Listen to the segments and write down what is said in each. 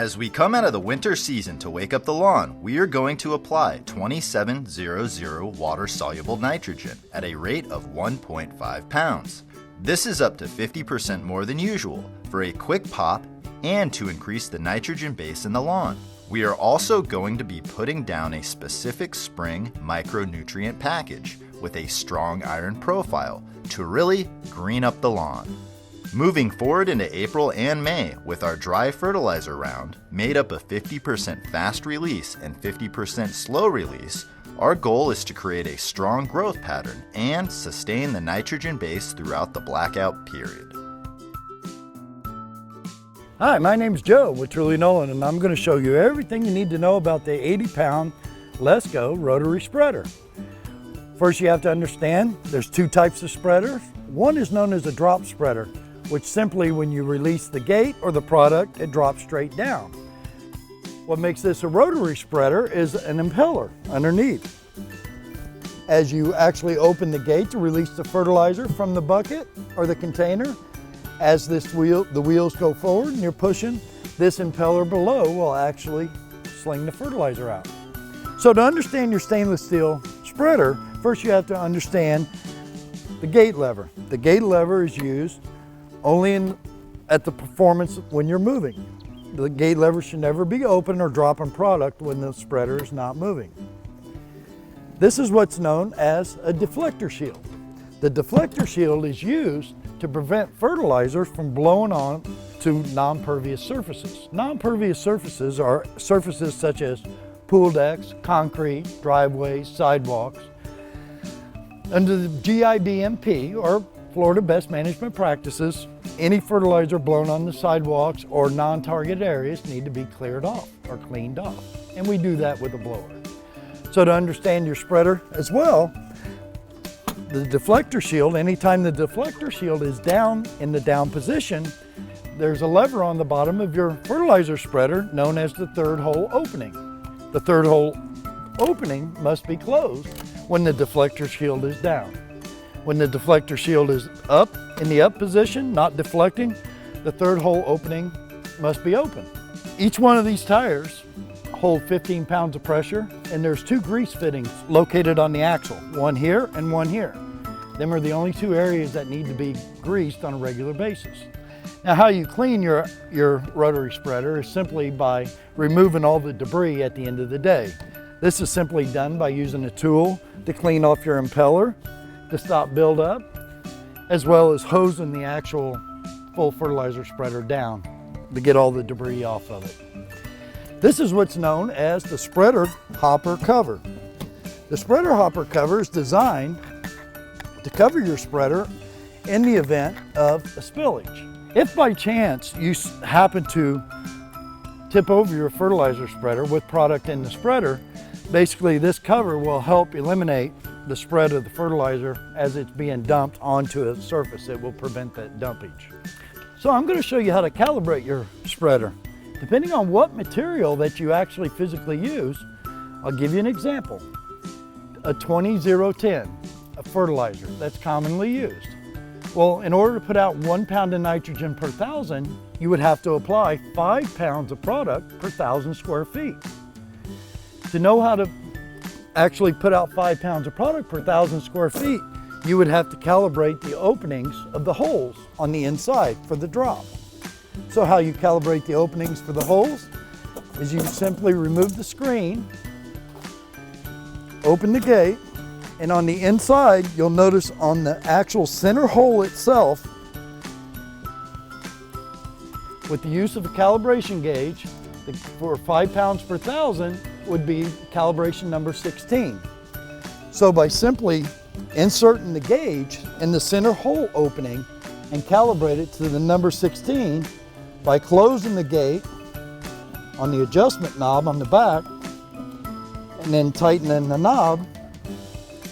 As we come out of the winter season to wake up the lawn, we are going to apply 2700 water-soluble nitrogen at a rate of 1.5 pounds. This is up to 50% more than usual for a quick pop and to increase the nitrogen base in the lawn. We are also going to be putting down a specific spring micronutrient package with a strong iron profile to really green up the lawn. Moving forward into April and May with our dry fertilizer round, made up of 50% fast release and 50% slow release, our goal is to create a strong growth pattern and sustain the nitrogen base throughout the blackout period. Hi, my name's Joe with Truly Nolan, and I'm going to show you everything you need to know about the 80-pound Lesco rotary spreader. First, you have to understand there's two types of spreaders. One is known as a drop spreader, which simply when you release the gate or the product, it drops straight down. What makes this a rotary spreader is an impeller underneath. As you actually open the gate to release the fertilizer from the bucket or the container, as the wheels go forward and you're pushing, this impeller below will actually sling the fertilizer out. So to understand your stainless steel spreader, first you have to understand the gate lever. The gate lever is used only at the performance when you're moving. The gate lever should never be open or dropping product when the spreader is not moving. This is what's known as a deflector shield. The deflector shield is used to prevent fertilizer from blowing on to non-pervious surfaces. Non-pervious surfaces are surfaces such as pool decks, concrete, driveways, sidewalks. Under the GIBMP, or Florida Best Management Practices, any fertilizer blown on the sidewalks or non-target areas need to be cleared off or cleaned off. And we do that with a blower. So to understand your spreader as well, the deflector shield, anytime the deflector shield is down in the down position, there's a lever on the bottom of your fertilizer spreader known as the third hole opening. The third hole opening must be closed when the deflector shield is down. When the deflector shield is up, in the up position, not deflecting, the third hole opening must be open. Each one of these tires hold 15 pounds of pressure, and there's two grease fittings located on the axle, one here and one here. Them are the only two areas that need to be greased on a regular basis. Now, how you clean your rotary spreader is simply by removing all the debris at the end of the day. This is simply done by using a tool to clean off your impeller, to stop buildup, as well as hosing the actual full fertilizer spreader down to get all the debris off of it. This is what's known as the spreader hopper cover. The spreader hopper cover is designed to cover your spreader in the event of a spillage. If by chance you happen to tip over your fertilizer spreader with product in the spreader, basically this cover will help eliminate the spread of the fertilizer as it's being dumped onto a surface. It will prevent that dumpage. So I'm going to show you how to calibrate your spreader. Depending on what material that you actually physically use, I'll give you an example. A 20-0-10, a fertilizer that's commonly used. Well, in order to put out 1 pound of nitrogen per 1,000, you would have to apply 5 pounds of product per 1,000 square feet. To know how to actually put out 5 pounds of product per 1,000 square feet, you would have to calibrate the openings of the holes on the inside for the drop. So how you calibrate the openings for the holes is you simply remove the screen, open the gate, and on the inside you'll notice on the actual center hole itself, with the use of a calibration gauge, for 5 pounds per 1,000 would be calibration number 16. So by simply inserting the gauge in the center hole opening and calibrate it to the number 16, by closing the gate on the adjustment knob on the back and then tightening the knob,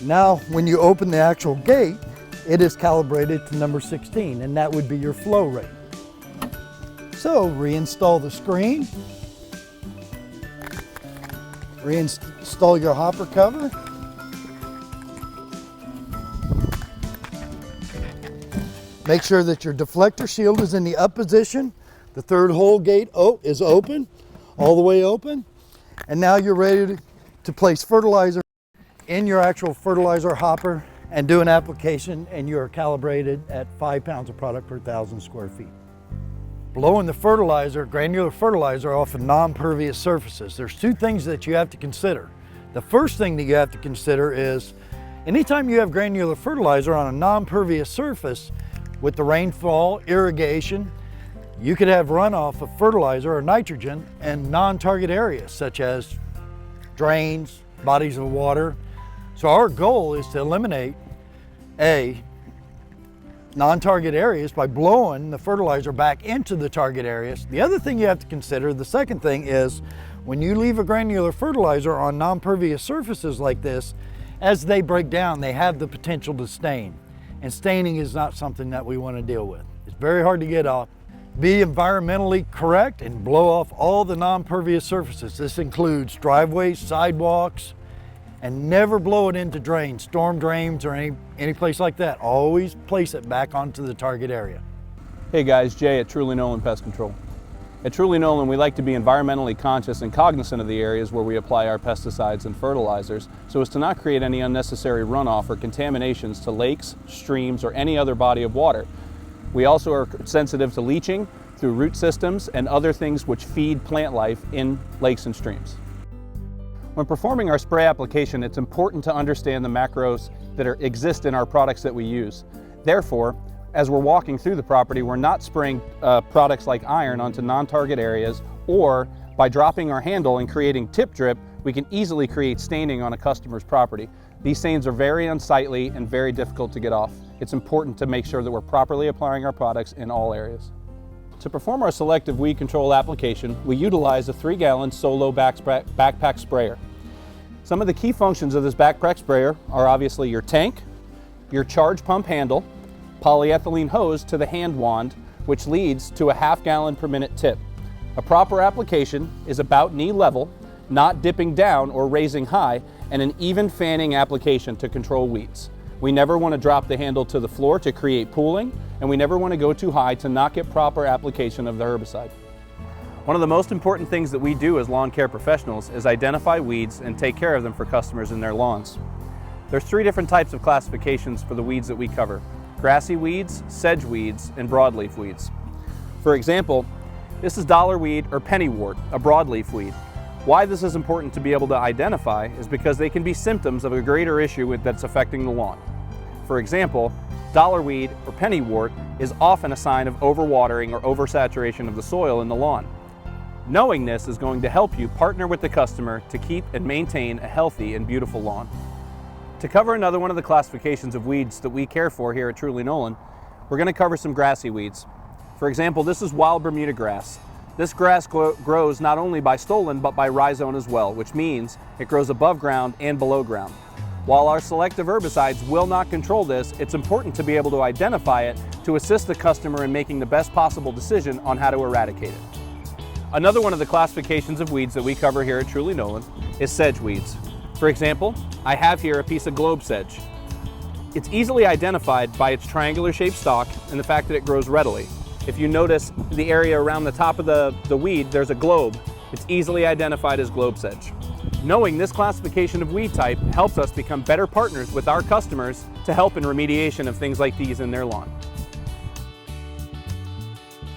now when you open the actual gate, it is calibrated to number 16, and that would be your flow rate. So reinstall the screen, reinstall your hopper cover, make sure that your deflector shield is in the up position, The third hole gate is open, all the way open. And now you're ready to place fertilizer in your actual fertilizer hopper and do an application, and you're calibrated at 5 pounds of product per 1,000 square feet. Blowing the fertilizer, granular fertilizer, off of non-pervious surfaces, there's two things that you have to consider. The first thing that you have to consider is anytime you have granular fertilizer on a non-pervious surface, with the rainfall, irrigation, you could have runoff of fertilizer or nitrogen in non-target areas such as drains, bodies of water. So our goal is to eliminate non-target areas by blowing the fertilizer back into the target areas. The other thing you have to consider, the second thing, is when you leave a granular fertilizer on non-pervious surfaces like this, as they break down, they have the potential to stain. And staining is not something that we want to deal with. It's very hard to get off. Be environmentally correct and blow off all the non-pervious surfaces. This includes driveways, sidewalks, and never blow it into drains, storm drains, or any place like that. Always place it back onto the target area. Hey guys, Jay at Truly Nolan Pest Control. At Truly Nolan, we like to be environmentally conscious and cognizant of the areas where we apply our pesticides and fertilizers so as to not create any unnecessary runoff or contaminations to lakes, streams, or any other body of water. We also are sensitive to leaching through root systems and other things which feed plant life in lakes and streams. When performing our spray application, it's important to understand the macros that exist in our products that we use. Therefore, as we're walking through the property, we're not spraying products like iron onto non-target areas, or by dropping our handle and creating tip drip, we can easily create staining on a customer's property. These stains are very unsightly and very difficult to get off. It's important to make sure that we're properly applying our products in all areas. To perform our selective weed control application, we utilize a 3-gallon solo backpack sprayer. Some of the key functions of this backpack sprayer are obviously your tank, your charge pump handle, polyethylene hose to the hand wand, which leads to a 1/2 gallon per minute tip. A proper application is about knee level, not dipping down or raising high, and an even fanning application to control weeds. We never want to drop the handle to the floor to create pooling, and we never want to go too high to not get proper application of the herbicide. One of the most important things that we do as lawn care professionals is identify weeds and take care of them for customers in their lawns. There's 3 different types of classifications for the weeds that we cover: grassy weeds, sedge weeds, and broadleaf weeds. For example, this is dollarweed or pennywort, a broadleaf weed. Why this is important to be able to identify is because they can be symptoms of a greater issue that's affecting the lawn. For example, dollarweed or pennywort is often a sign of overwatering or oversaturation of the soil in the lawn. Knowing this is going to help you partner with the customer to keep and maintain a healthy and beautiful lawn. To cover another one of the classifications of weeds that we care for here at Truly Nolan, we're going to cover some grassy weeds. For example, this is wild Bermuda grass. This grass grows not only by stolon but by rhizome as well, which means it grows above ground and below ground. While our selective herbicides will not control this, it's important to be able to identify it to assist the customer in making the best possible decision on how to eradicate it. Another one of the classifications of weeds that we cover here at Truly Nolan is sedge weeds. For example, I have here a piece of globe sedge. It's easily identified by its triangular shaped stalk and the fact that it grows readily. If you notice the area around the top of the weed, there's a globe. It's easily identified as globe sedge. Knowing this classification of weed type helps us become better partners with our customers to help in remediation of things like these in their lawn.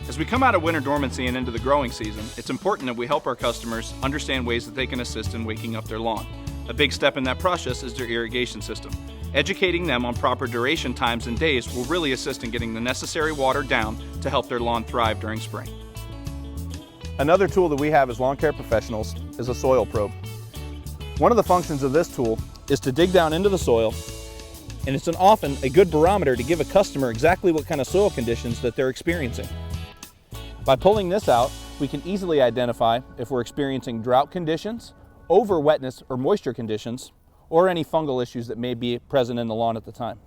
As we come out of winter dormancy and into the growing season, it's important that we help our customers understand ways that they can assist in waking up their lawn. A big step in that process is their irrigation system. Educating them on proper duration times and days will really assist in getting the necessary water down to help their lawn thrive during spring. Another tool that we have as lawn care professionals is a soil probe. One of the functions of this tool is to dig down into the soil, and it's often a good barometer to give a customer exactly what kind of soil conditions that they're experiencing. By pulling this out, we can easily identify if we're experiencing drought conditions, over wetness or moisture conditions, or any fungal issues that may be present in the lawn at the time.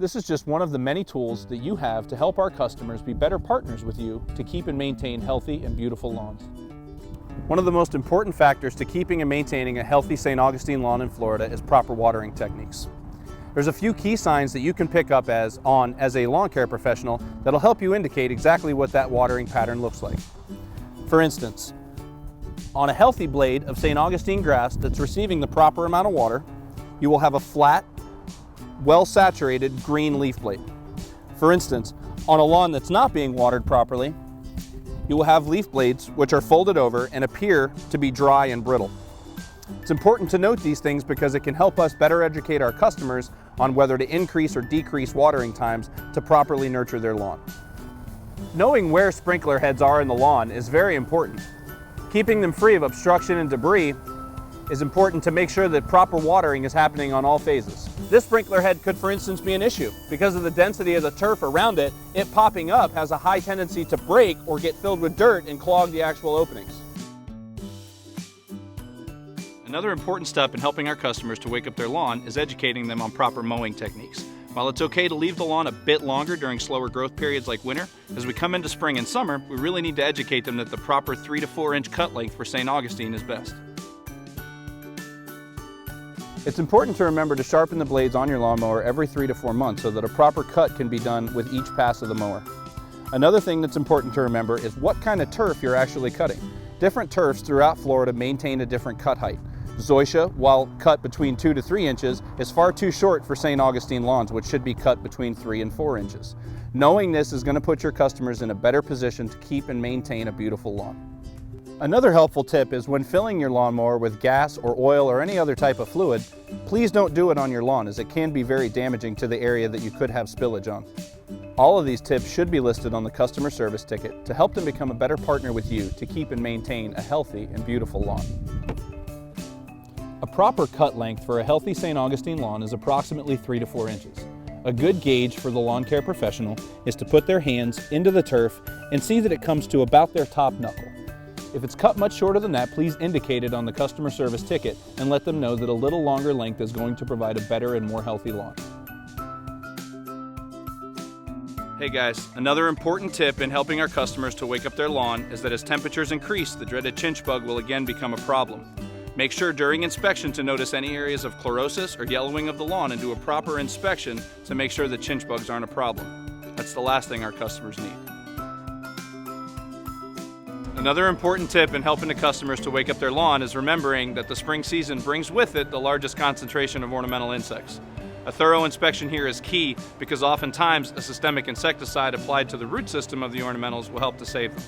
This is just one of the many tools that you have to help our customers be better partners with you to keep and maintain healthy and beautiful lawns. One of the most important factors to keeping and maintaining a healthy St. Augustine lawn in Florida is proper watering techniques. There's a few key signs that you can pick up as a lawn care professional that'll help you indicate exactly what that watering pattern looks like. For instance, on a healthy blade of St. Augustine grass that's receiving the proper amount of water, you will have a flat, well-saturated green leaf blade. For instance, on a lawn that's not being watered properly, you will have leaf blades which are folded over and appear to be dry and brittle. It's important to note these things because it can help us better educate our customers on whether to increase or decrease watering times to properly nurture their lawn. Knowing where sprinkler heads are in the lawn is very important. Keeping them free of obstruction and debris is important to make sure that proper watering is happening on all phases. This sprinkler head could, for instance, be an issue. Because of the density of the turf around it, it popping up has a high tendency to break or get filled with dirt and clog the actual openings. Another important step in helping our customers to wake up their lawn is educating them on proper mowing techniques. While it's okay to leave the lawn a bit longer during slower growth periods like winter, as we come into spring and summer, we really need to educate them that the proper 3 to 4 inch cut length for St. Augustine is best. It's important to remember to sharpen the blades on your lawnmower every 3 to 4 months so that a proper cut can be done with each pass of the mower. Another thing that's important to remember is what kind of turf you're actually cutting. Different turfs throughout Florida maintain a different cut height. Zoysia, while cut between 2 to 3 inches, is far too short for St. Augustine lawns, which should be cut between 3 and 4 inches. Knowing this is going to put your customers in a better position to keep and maintain a beautiful lawn. Another helpful tip is when filling your lawnmower with gas or oil or any other type of fluid, please don't do it on your lawn as it can be very damaging to the area that you could have spillage on. All of these tips should be listed on the customer service ticket to help them become a better partner with you to keep and maintain a healthy and beautiful lawn. A proper cut length for a healthy St. Augustine lawn is approximately 3 to 4 inches. A good gauge for the lawn care professional is to put their hands into the turf and see that it comes to about their top knuckle. If it's cut much shorter than that, please indicate it on the customer service ticket and let them know that a little longer length is going to provide a better and more healthy lawn. Hey guys, another important tip in helping our customers to wake up their lawn is that as temperatures increase, the dreaded chinch bug will again become a problem. Make sure during inspection to notice any areas of chlorosis or yellowing of the lawn and do a proper inspection to make sure that chinch bugs aren't a problem. That's the last thing our customers need. Another important tip in helping the customers to wake up their lawn is remembering that the spring season brings with it the largest concentration of ornamental insects. A thorough inspection here is key because oftentimes a systemic insecticide applied to the root system of the ornamentals will help to save them.